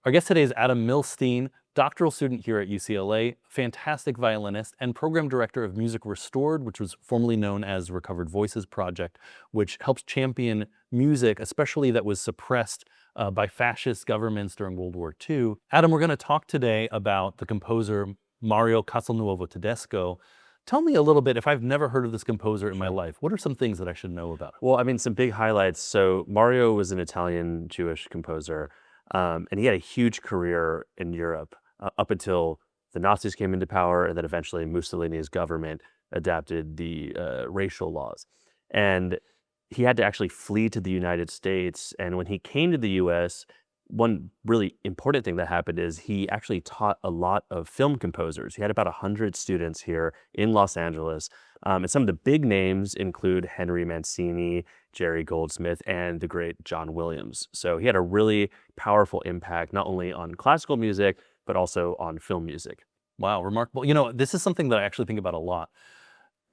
Our guest today is Adam Millstein, doctoral student here at UCLA, fantastic violinist, and program director of Music Restored, which was formerly known as Recovered Voices Project, which helps champion music, especially that was suppressed by fascist governments during World War II. Adam, we're going to talk today about the composer Mario Castelnuovo-Tedesco. Tell me a little bit, if I've never heard of this composer in my life, what are some things that I should know about him? Well, I mean, some big highlights. So Mario was an Italian Jewish composer, and he had a huge career in Europe up until the Nazis came into power, and then eventually Mussolini's government adapted the racial laws. And he had to actually flee to the United States. And when he came to the US, one really important thing that happened is he actually taught a lot of film composers. He had about 100 students here in Los Angeles. And some of the big names include Henry Mancini, Jerry Goldsmith, and the great John Williams. So he had a really powerful impact, not only on classical music, but also on film music. Wow, remarkable. You know, this is something that I actually think about a lot.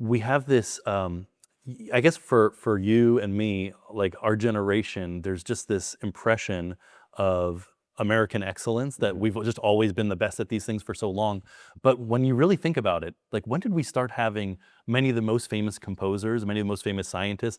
We have this, I guess for you and me, like our generation, there's just this impression of American excellence that we've just always been the best at these things for so long. But when you really think about it, like when did we start having many of the most famous composers, many of the most famous scientists?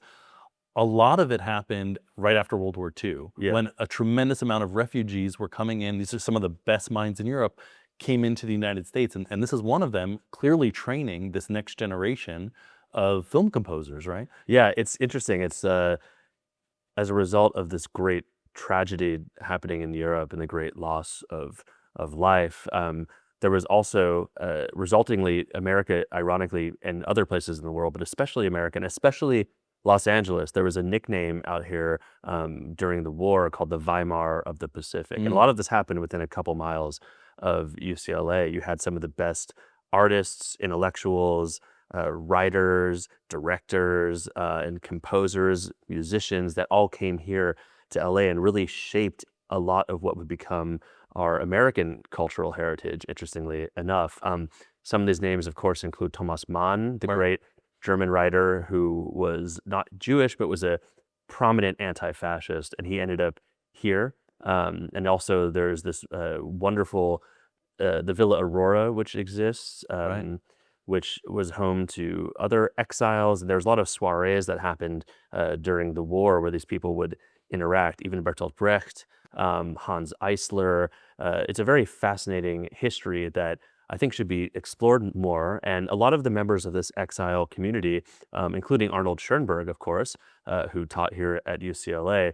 A lot of it happened right after World War II, when a tremendous amount of refugees were coming in. These are some of the best minds in Europe came into the United States. And this is one of them, clearly training this next generation of film composers, right? Yeah, it's interesting. It's as a result of this great tragedy happening in Europe and the great loss of life. There was also, resultingly, America, ironically, and other places in the world, but especially America, and especially Los Angeles, there was a nickname out here during the war called the Weimar of the Pacific. And a lot of this happened within a couple miles of UCLA. You had some of the best artists, intellectuals, writers, directors, and composers, musicians that all came here to LA and really shaped a lot of what would become our American cultural heritage, interestingly enough. Some of these names, of course, include Thomas Mann, the great German writer who was not Jewish, but was a prominent anti-fascist, and he ended up here. And also there's this wonderful, the Villa Aurora, which exists, which was home to other exiles. And there's a lot of soirees that happened during the war where these people would interact, even Bertolt Brecht, Hans Eisler. It's a very fascinating history that I think should be explored more. And a lot of the members of this exile community, including Arnold Schoenberg, of course, who taught here at UCLA,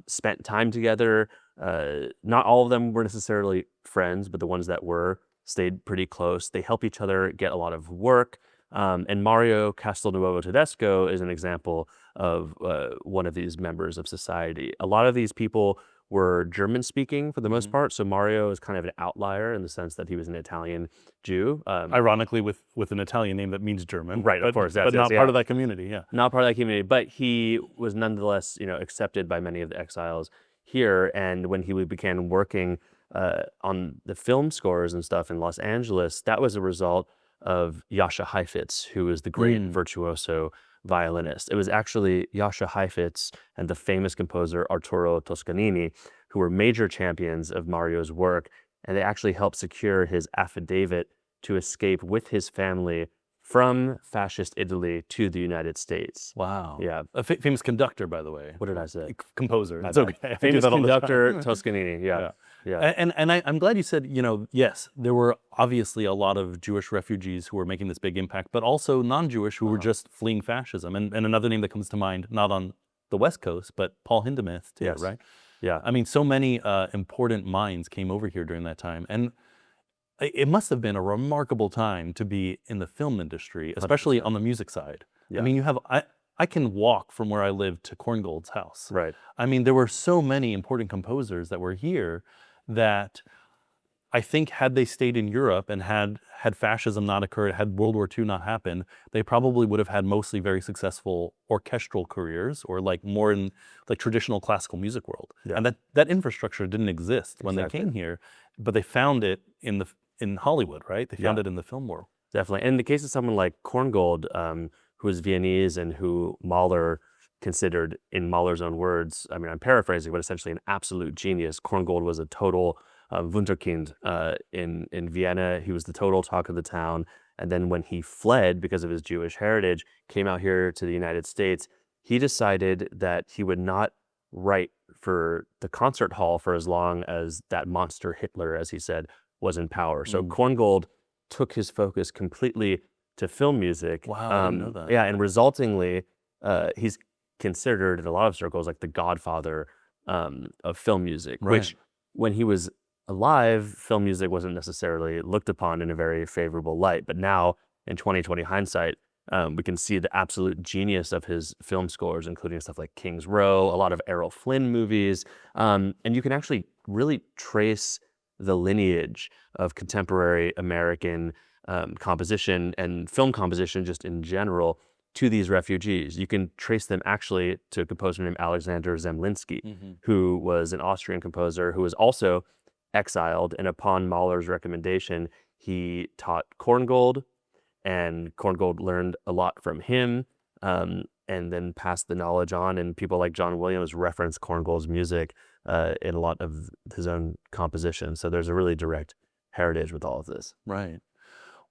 spent time together. Not all of them were necessarily friends, but the ones that were stayed pretty close. They help each other get a lot of work. And Mario Castelnuovo-Tedesco is an example of one of these members of society. A lot of these people were German-speaking for the most part, so Mario is kind of an outlier in the sense that he was an Italian Jew. Ironically, with an Italian name that means German. Right, of course. But not part of that community, Not part of that community, but he was nonetheless, accepted by many of the exiles here. And when he began working on the film scores and stuff in Los Angeles, that was a result of Jascha Heifetz, who was the great virtuoso violinist. It was actually Jascha Heifetz and the famous composer Arturo Toscanini who were major champions of Mario's work, and they actually helped secure his affidavit to escape with his family from fascist Italy to the United States. Wow. Yeah. A famous conductor, by the way. What did I say? Composer. That's okay. Famous conductor Toscanini. Yeah. And I'm glad you said, yes, there were obviously a lot of Jewish refugees who were making this big impact, but also non-Jewish who were just fleeing fascism. And another name that comes to mind, not on the West Coast, but Paul Hindemith too, right? Yeah. I mean, so many important minds came over here during that time. And it must have been a remarkable time to be in the film industry, especially 100%. On the music side. Yeah. I mean, I can walk from where I live to Korngold's house. Right. I mean, there were so many important composers that were here that I think had they stayed in Europe and had fascism not occurred, had World War II not happened, they probably would have had mostly very successful orchestral careers or like more in like traditional classical music world. Yeah. And that infrastructure didn't exist when they came here, but they found it in Hollywood, right? They found it in the film world. Definitely. And in the case of someone like Korngold, who was Viennese and who Mahler considered, in Mahler's own words, I mean, I'm paraphrasing, but essentially an absolute genius. Korngold was a total Wunderkind in Vienna. He was the total talk of the town. And then when he fled because of his Jewish heritage, came out here to the United States, he decided that he would not write for the concert hall for as long as that monster Hitler, as he said, was in power. So Korngold took his focus completely to film music. Wow, I didn't know that. Yeah, and resultingly, he's considered in a lot of circles like the godfather of film music, Right. which when he was alive, film music wasn't necessarily looked upon in a very favorable light. But now, in 2020 hindsight, we can see the absolute genius of his film scores, including stuff like King's Row, a lot of Errol Flynn movies. And you can actually really trace the lineage of contemporary American composition and film composition just in general to these refugees. You can trace them actually to a composer named Alexander Zemlinsky, who was an Austrian composer who was also exiled, and upon Mahler's recommendation, he taught Korngold, and Korngold learned a lot from him, and then passed the knowledge on, and people like John Williams reference Korngold's music in a lot of his own compositions. So there's a really direct heritage with all of this. Right.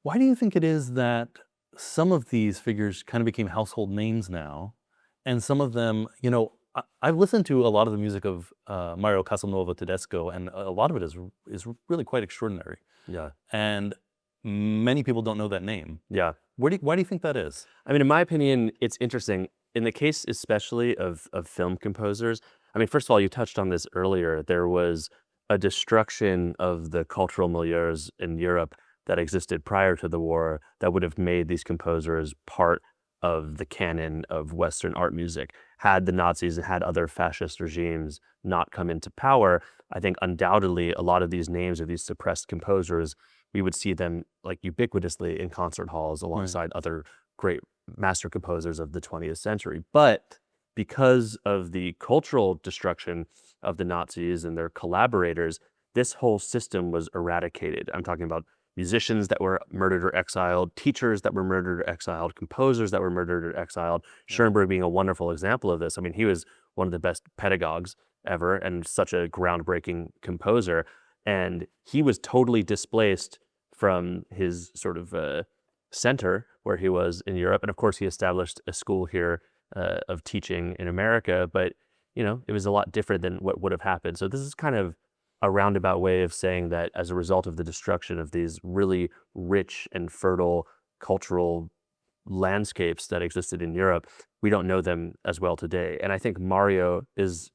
Why do you think it is that some of these figures kind of became household names now, and some of them, I've listened to a lot of the music of Mario Castelnuovo-Tedesco, and a lot of it is really quite extraordinary. Yeah. And many people don't know that name. Yeah. Why do you think that is? I mean, in my opinion, it's interesting. In the case especially of film composers, I mean, first of all, you touched on this earlier. There was a destruction of the cultural milieus in Europe that existed prior to the war that would have made these composers part of the canon of Western art music. Had the Nazis and had other fascist regimes not come into power, I think undoubtedly a lot of these names of these suppressed composers, we would see them like ubiquitously in concert halls alongside other great master composers of the 20th century. But because of the cultural destruction of the Nazis and their collaborators, this whole system was eradicated. I'm talking about musicians that were murdered or exiled, teachers that were murdered or exiled, composers that were murdered or exiled. Schoenberg being a wonderful example of this. I mean, he was one of the best pedagogues ever and such a groundbreaking composer. And he was totally displaced from his sort of center where he was in Europe. And of course, he established a school here of teaching in America. But, it was a lot different than what would have happened. So this is kind of a roundabout way of saying that as a result of the destruction of these really rich and fertile cultural landscapes that existed in Europe, we don't know them as well today. And I think Mario is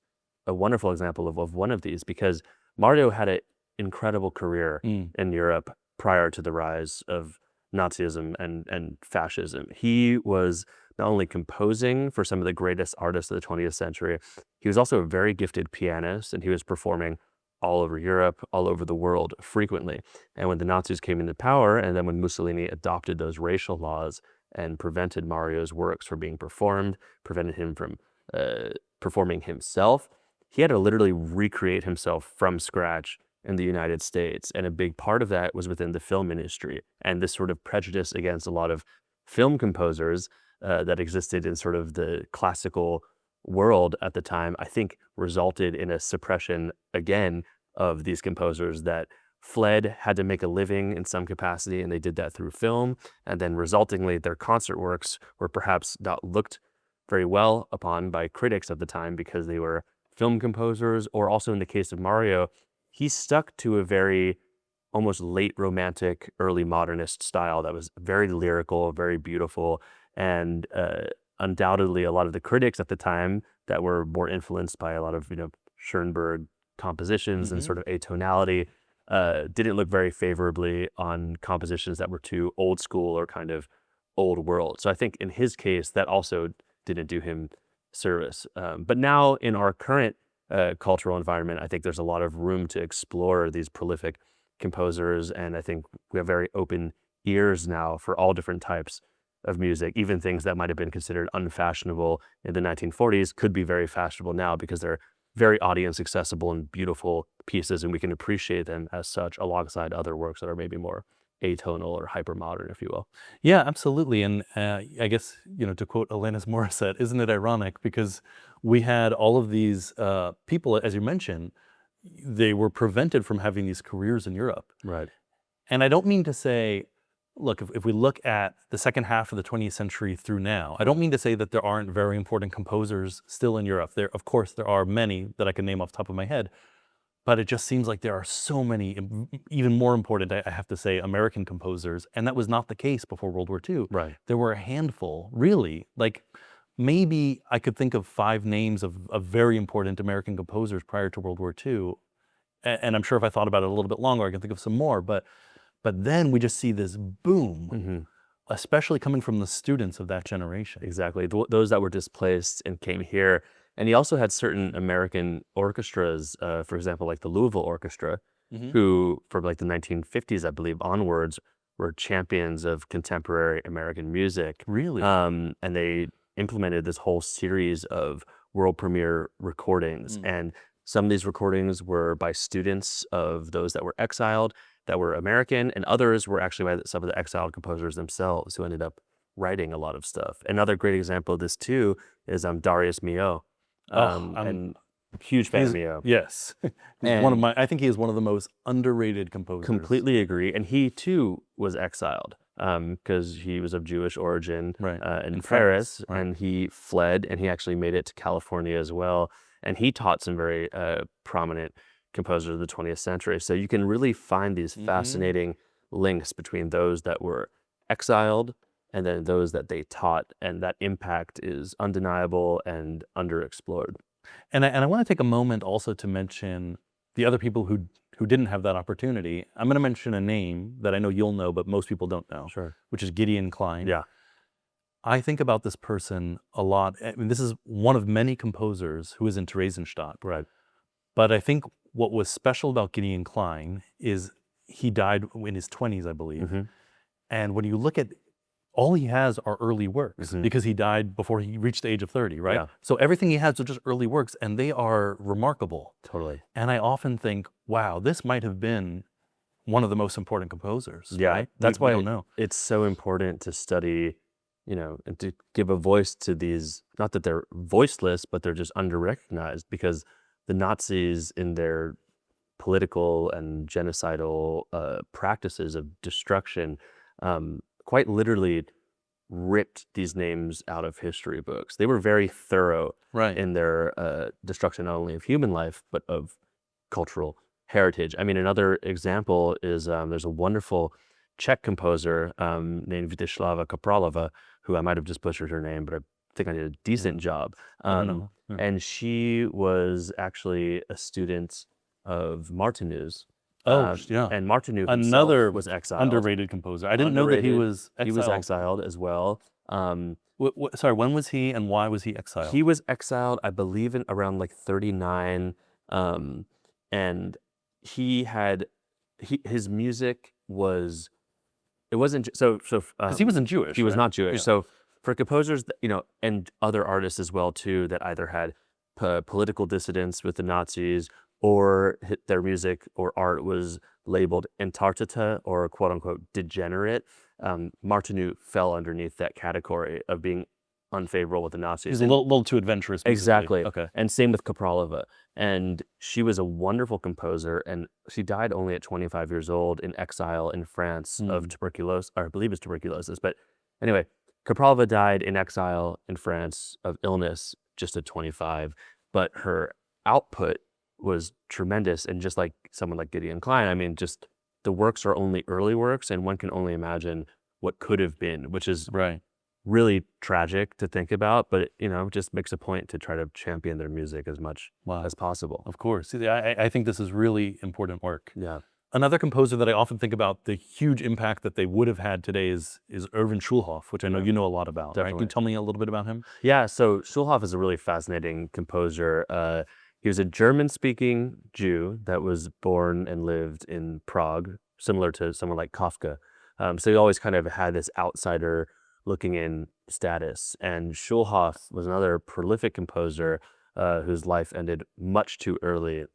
a wonderful example of one of these, because Mario had an incredible career in Europe prior to the rise of Nazism and fascism. He was not only composing for some of the greatest artists of the 20th century, he was also a very gifted pianist, and he was performing all over Europe, all over the world frequently. And when the Nazis came into power, and then when Mussolini adopted those racial laws and prevented Mario's works from being performed, prevented him from performing himself, he had to literally recreate himself from scratch in the United States. And a big part of that was within the film industry. And this sort of prejudice against a lot of film composers that existed in sort of the classical world at the time, I think resulted in a suppression again of these composers that fled, had to make a living in some capacity, and they did that through film. And then resultingly, their concert works were perhaps not looked very well upon by critics of the time because they were film composers, or also in the case of Mario, he stuck to a very almost late romantic, early modernist style that was very lyrical, very beautiful, and undoubtedly a lot of the critics at the time that were more influenced by a lot of Schoenberg compositions and sort of atonality didn't look very favorably on compositions that were too old school or kind of old world. So I think in his case that also didn't do him service. But now in our current cultural environment, I think there's a lot of room to explore these prolific composers, and I think we have very open ears now for all different types of music. Even things that might have been considered unfashionable in the 1940s could be very fashionable now because they're very audience accessible and beautiful pieces, and we can appreciate them as such alongside other works that are maybe more atonal or hypermodern, if you will. Yeah, absolutely. And I guess, to quote Alanis Morissette, isn't it ironic? Because we had all of these people, as you mentioned, they were prevented from having these careers in Europe. Right. And I don't mean to say, look, if we look at the second half of the 20th century through now, I don't mean to say that there aren't very important composers still in Europe. Of course, there are many that I can name off the top of my head. But it just seems like there are so many, even more important, I have to say, American composers. And that was not the case before World War II. Right. There were a handful, really. Like, maybe I could think of 5 names of very important American composers prior to World War II. And I'm sure if I thought about it a little bit longer, I can think of some more. But then we just see this boom, especially coming from the students of that generation. Exactly. Those that were displaced and came here. And he also had certain American orchestras, for example, like the Louisville Orchestra, who from like the 1950s, I believe, onwards, were champions of contemporary American music. Really? And they implemented this whole series of world premiere recordings. And some of these recordings were by students of those that were exiled, that were American, and others were actually by some of the exiled composers themselves who ended up writing a lot of stuff. Another great example of this too is Darius Milhaud. And huge fan of Milhaud. Yes. And I think he is one of the most underrated composers. completely agree. And he too was exiled because he was of Jewish origin in Paris, right. and he fled, and he actually made it to California as well. And he taught some very prominent composers of the 20th century. So you can really find these fascinating links between those that were exiled and then those that they taught, and that impact is undeniable and underexplored. And I want to take a moment also to mention the other people who didn't have that opportunity. I'm going to mention a name that I know you'll know, but most people don't know, which is Gideon Klein. Yeah. I think about this person a lot. I mean, this is one of many composers who is in Theresienstadt. Right. But I think what was special about Gideon Klein is he died in his 20s, I believe. And when you look at all he has are early works because he died before he reached the age of 30, right? Yeah. So everything he has are just early works, and they are remarkable. Totally. And I often think, wow, this might have been one of the most important composers. Yeah, right? that's We why don't know. it's so important to study, and to give a voice to these, not that they're voiceless, but they're just under-recognized, because the Nazis in their political and genocidal practices of destruction quite literally ripped these names out of history books. They were very thorough in their destruction, not only of human life, but of cultural heritage. I mean, another example is there's a wonderful Czech composer named Vítězslava Kapralova, who I might have just butchered her name, but I think I did a decent job. And she was actually a student of Martinu's. And Martinu himself was exiled. Underrated composer. I didn't know that he was exiled. He was exiled as well. Sorry, when was he and why was he exiled? He was exiled, I believe, in around like 39. And his music was, it wasn't, because he wasn't Jewish. He was right? not Jewish. Yeah. So for composers, and other artists as well too, that either had political dissidence with the Nazis, or their music or art was labeled entartata or quote unquote degenerate, Martinu fell underneath that category of being unfavorable with the Nazis. He's a little too adventurous. Basically. Exactly. Okay. And same with Kapralova. And she was a wonderful composer, and she died only at 25 years old in exile in France of tuberculosis, or I believe it's tuberculosis. But anyway, Kapralova died in exile in France of illness just at 25, but her output was tremendous. And just like someone like Gideon Klein, I mean, just the works are only early works, and one can only imagine what could have been, which is really tragic to think about, but it just makes a point to try to champion their music as much as possible. Of course. See, I think this is really important work. Yeah. Another composer that I often think about the huge impact that they would have had today is Erwin Schulhoff, which I know you know a lot about. Right? Can you tell me a little bit about him? Yeah, so Schulhoff is a really fascinating composer. He was a German-speaking Jew that was born and lived in Prague, similar to someone like Kafka. So he always kind of had this outsider looking in status. And Schulhoff was another prolific composer whose life ended much too early.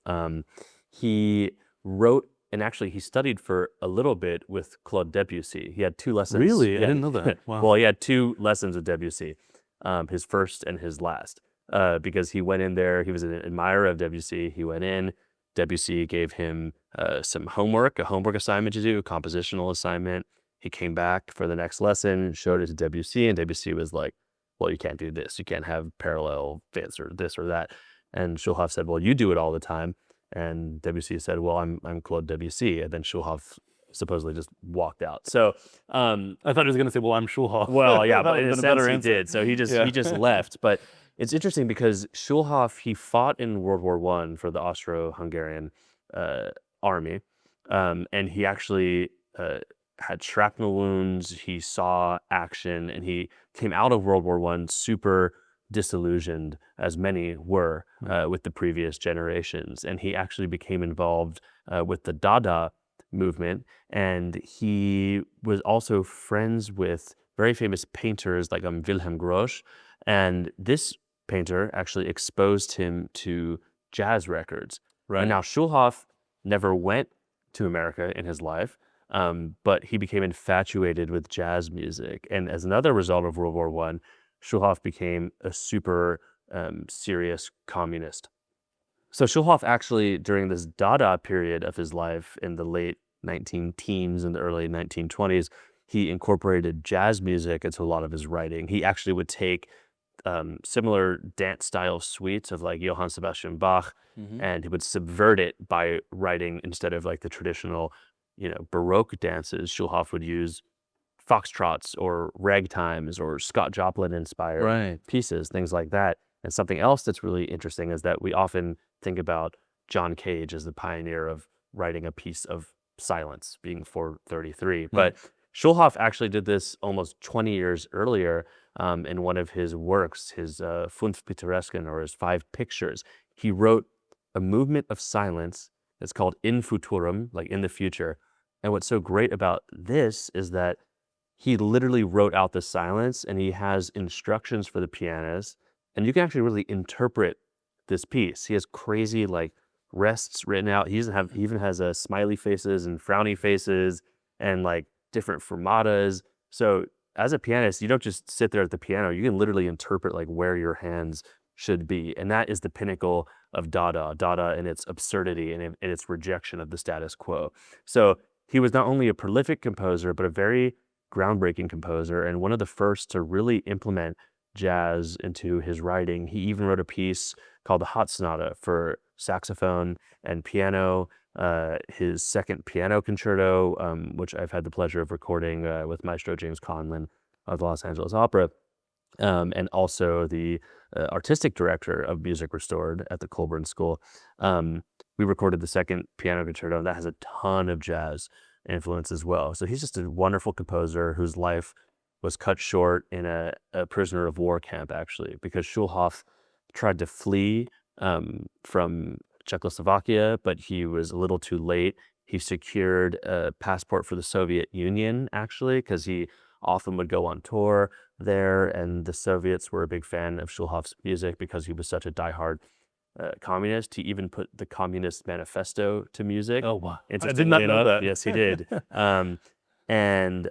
He wrote and actually he studied for a little bit with Claude Debussy. He had 2 lessons. Really? I Yeah. didn't know that. Wow. Well, he had 2 lessons with Debussy, his first and his last, because he went in there. He was an admirer of Debussy. He went in. Debussy gave him some homework, a homework assignment to do, a compositional assignment. He came back for the next lesson, showed it to Debussy, and Debussy was like, well, you can't do this. You can't have parallel fifths or this or that. And Schulhoff said, well, you do it all the time. And Debussy said, well, I'm Claude Debussy. And then Schulhoff supposedly just walked out. So I thought he was going to say, well, I'm Schulhoff. well, yeah, That but in would've a been a better sense he answer. did. So he just left. But it's interesting because Schulhoff, he fought in World War I for the Austro-Hungarian army. And he actually had shrapnel wounds. He saw action, and he came out of World War I super disillusioned, as many were with the previous generations. And he actually became involved with the Dada movement, and he was also friends with very famous painters like Wilhelm Grosch. And this painter actually exposed him to jazz records. Right. And now Schulhoff never went to America in his life, but he became infatuated with jazz music. And as another result of World War I, Schulhoff became a super serious communist. So Schulhoff actually, during this Dada period of his life in the late 19-teens and the early 1920s, he incorporated jazz music into a lot of his writing. He actually would take similar dance style suites of like Johann Sebastian Bach, and he would subvert it by writing, instead of like the traditional, Baroque dances, Schulhoff would use foxtrots or ragtimes or Scott Joplin inspired pieces, things like that. And something else that's really interesting is that we often think about John Cage as the pioneer of writing a piece of silence, being 433. But Schulhoff actually did this almost 20 years earlier in one of his works, his Fünf Pittoresken, or his 5 pictures. He wrote a movement of silence that's called In Futurum, like in the future. And what's so great about this is that he literally wrote out the silence, and he has instructions for the pianist, and you can actually really interpret this piece. He has crazy like rests written out. He even has smiley faces and frowny faces and like different fermatas. So as a pianist, you don't just sit there at the piano. You can literally interpret like where your hands should be. And that is the pinnacle of Dada and its absurdity and its rejection of the status quo. So he was not only a prolific composer, but a very groundbreaking composer, and one of the first to really implement jazz into his writing. He even wrote a piece called the Hot Sonata for saxophone and piano, his second piano concerto, which I've had the pleasure of recording with Maestro James Conlon of the Los Angeles Opera, and also the artistic director of Music Restored at the Colburn School. We recorded the second piano concerto, and that has a ton of jazz influence as well. So he's just a wonderful composer whose life was cut short in a prisoner of war camp, actually, because Schulhoff tried to flee from Czechoslovakia, but he was a little too late. He secured a passport for the Soviet Union, actually, because he often would go on tour there, and the Soviets were a big fan of Schulhoff's music because he was such a diehard communist. He even put the Communist Manifesto to music. Oh, wow. I did Interestingly not know enough, that. yes, he did. And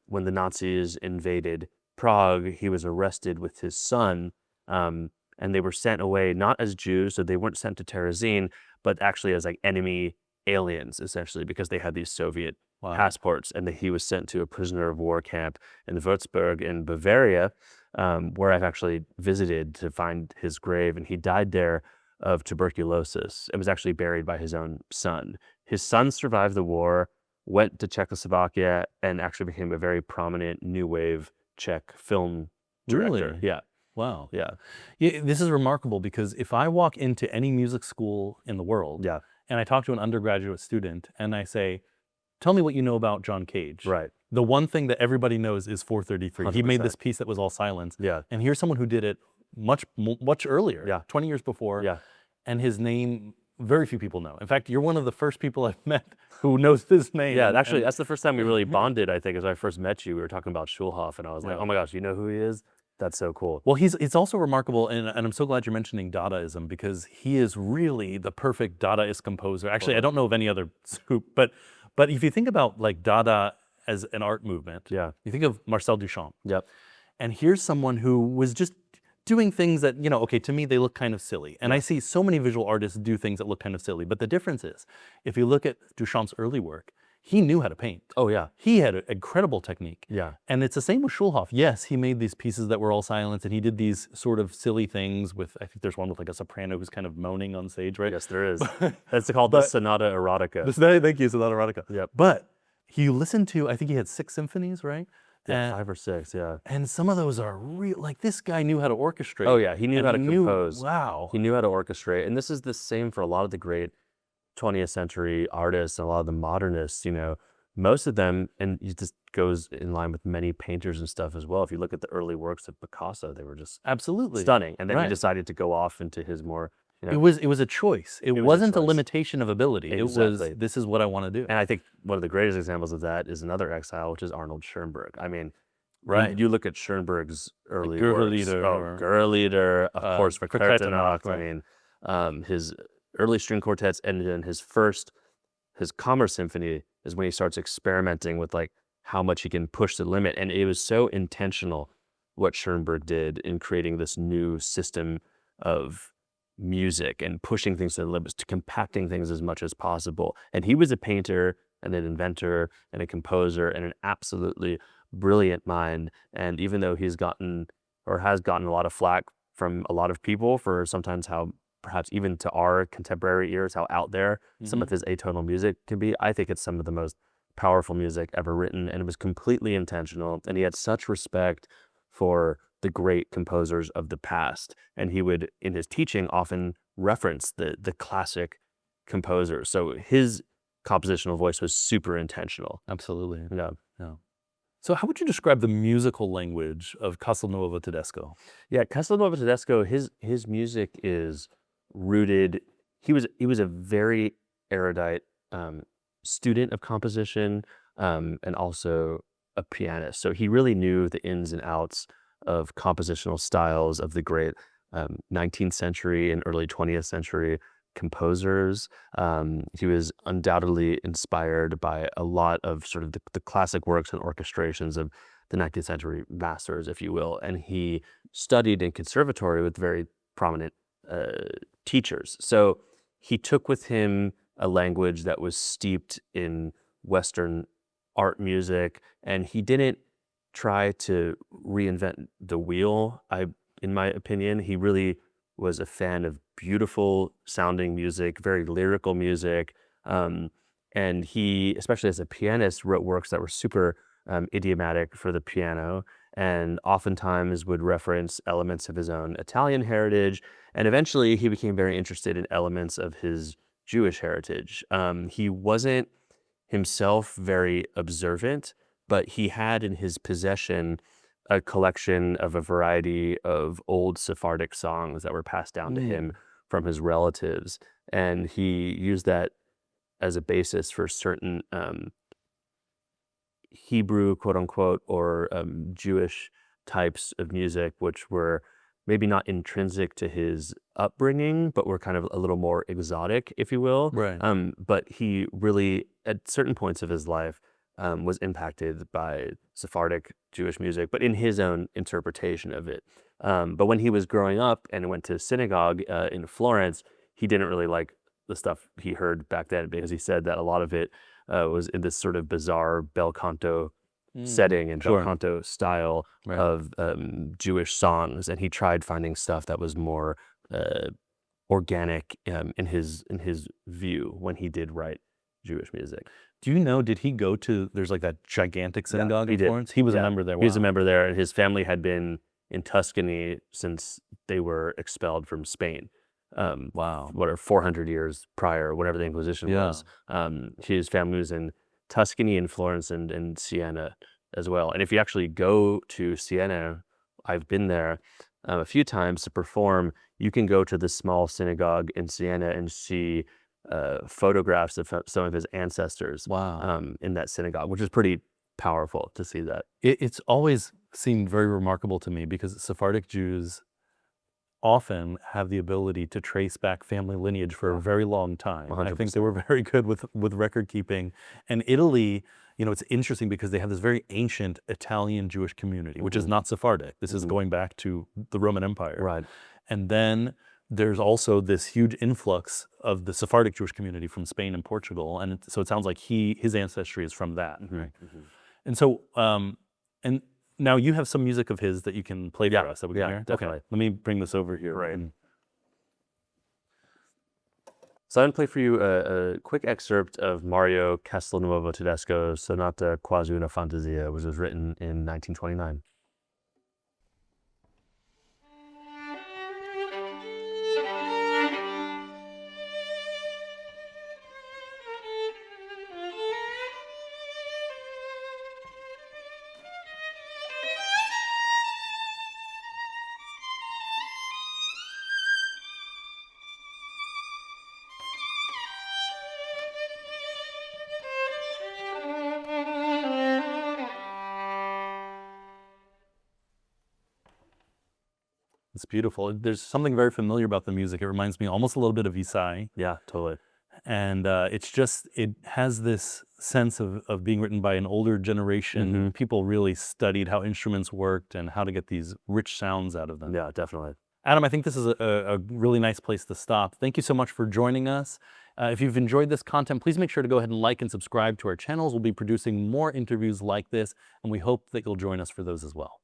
when the Nazis invaded Prague, he was arrested with his son, and they were sent away not as Jews, so they weren't sent to Terezin, but actually as like enemy aliens, essentially, because they had these Soviet passports, and he was sent to a prisoner of war camp in Würzburg in Bavaria, where I've actually visited to find his grave, and he died there of tuberculosis and was actually buried by his own son. His son survived the war, went to Czechoslovakia, and actually became a very prominent new wave Czech film director. Really? Yeah. Wow. Yeah. Yeah, this is remarkable because if I walk into any music school in the world and I talk to an undergraduate student and I say, tell me what you know about John Cage. Right. The one thing that everybody knows is 433. He made 100%. this piece that was all silence. Yeah. And here's someone who did it much earlier, 20 years before. Yeah. And his name, very few people know. In fact, you're one of the first people I've met who knows his name. Yeah, that's the first time we really bonded, I think, as I first met you. We were talking about Schulhoff, and I was like, oh my gosh, you know who he is? That's so cool. Well, it's also remarkable, and I'm so glad you're mentioning Dadaism, because he is really the perfect Dadaist composer. Actually, I don't know of any other soup, but if you think about like Dada as an art movement, Yeah. you think of Marcel Duchamp, Yep. and here's someone who was just doing things that, okay, to me they look kind of silly, and I see so many visual artists do things that look kind of silly. But the difference is, if you look at Duchamp's early work, he knew how to paint. Oh yeah. He had an incredible technique. Yeah. And it's the same with Schulhoff. Yes, he made these pieces that were all silence, and he did these sort of silly things with, I think there's one with like a soprano who's kind of moaning on stage, right? Yes, there is. That's called the Sonata Erotica. Thank you, Sonata Erotica. Yep. But you listen to, I think he had 6 symphonies, right? Yeah, 5 or 6, yeah. And some of those are real, like this guy knew how to orchestrate. Oh yeah, he knew how to compose. Wow. He knew how to orchestrate. And this is the same for a lot of the great 20th century artists and a lot of the modernists, most of them, and it just goes in line with many painters and stuff as well. If you look at the early works of Picasso, they were just absolutely stunning. And then he right. decided to go off into his more, It was a choice. It wasn't a limitation of ability. Exactly. It was, this is what I want to do. And I think one of the greatest examples of that is another exile, which is Arnold Schoenberg. I mean, right. You look at Schoenberg's early works. Gurrelieder. Gurrelieder, of course, for Verkehrte I mean, his early string quartets, and then his Kammer Symphony is when he starts experimenting with like how much he can push the limit. And it was so intentional what Schoenberg did in creating this new system of music and pushing things to the limits, to compacting things as much as possible. And he was a painter and an inventor and a composer and an absolutely brilliant mind. And even though he's gotten or has gotten a lot of flack from a lot of people for sometimes how, perhaps even to our contemporary ears, how out there some of his atonal music can be, I think it's some of the most powerful music ever written, and it was completely intentional. And he had such respect for the great composers of the past, and he would, in his teaching, often reference the classic composers. So his compositional voice was super intentional. Absolutely. Yeah. So how would you describe the musical language of Castelnuovo-Tedesco? Yeah, Castelnuovo-Tedesco, his music is rooted. He was a very erudite student of composition, and also a pianist. So he really knew the ins and outs of compositional styles of the great 19th century and early 20th century composers. He was undoubtedly inspired by a lot of sort of the classic works and orchestrations of the 19th century masters, if you will. And he studied in conservatory with very prominent teachers. So he took with him a language that was steeped in Western art music, and he didn't try to reinvent the wheel. In my opinion, he really was a fan of beautiful sounding music, very lyrical music. And he, especially as a pianist, wrote works that were super idiomatic for the piano, and oftentimes would reference elements of his own Italian heritage. And eventually he became very interested in elements of his Jewish heritage. He wasn't himself very observant, but he had in his possession a collection of a variety of old Sephardic songs that were passed down to him from his relatives. And he used that as a basis for certain Hebrew, quote unquote, or Jewish types of music, which were maybe not intrinsic to his upbringing, but were kind of a little more exotic, if you will. Right. But he really, at certain points of his life, was impacted by Sephardic Jewish music, but in his own interpretation of it. But when he was growing up and went to synagogue in Florence, he didn't really like the stuff he heard back then, because he said that a lot of it was in this sort of bizarre bel canto setting and bel canto style of Jewish songs, and he tried finding stuff that was more organic in his view when he did write Jewish music. Do you know, did he go to, there's like that gigantic synagogue in did. Florence? He was a member there. Wow. He was a member there, and his family had been in Tuscany since they were expelled from Spain. Wow. What are 400 years prior, whatever the Inquisition was. His family was in Tuscany and Florence and Siena as well. And if you actually go to Siena, I've been there a few times to perform, you can go to the small synagogue in Siena and see photographs of some of his ancestors Wow. in that synagogue, which is pretty powerful to see that. It's always seemed very remarkable to me because Sephardic Jews often have the ability to trace back family lineage for a very long time. I think they were very good with record keeping. And Italy, it's interesting because they have this very ancient Italian Jewish community, which is not Sephardic. This is going back to the Roman Empire. Right. And then there's also this huge influx of the Sephardic Jewish community from Spain and Portugal. And so it sounds like his ancestry is from that. Right? And so, and now you have some music of his that you can play for us that we can hear? Definitely. Okay, let me bring this over here. Right. So I'm going to play for you a quick excerpt of Mario Castelnuovo-Tedesco's Sonata Quasi una Fantasia, which was written in 1929. It's beautiful. There's something very familiar about the music. It reminds me almost a little bit of Isai. Yeah, totally. And it has this sense of being written by an older generation. People really studied how instruments worked and how to get these rich sounds out of them. Yeah, definitely. Adam, I think this is a really nice place to stop. Thank you so much for joining us. If you've enjoyed this content, please make sure to go ahead and like and subscribe to our channels. We'll be producing more interviews like this, and we hope that you'll join us for those as well.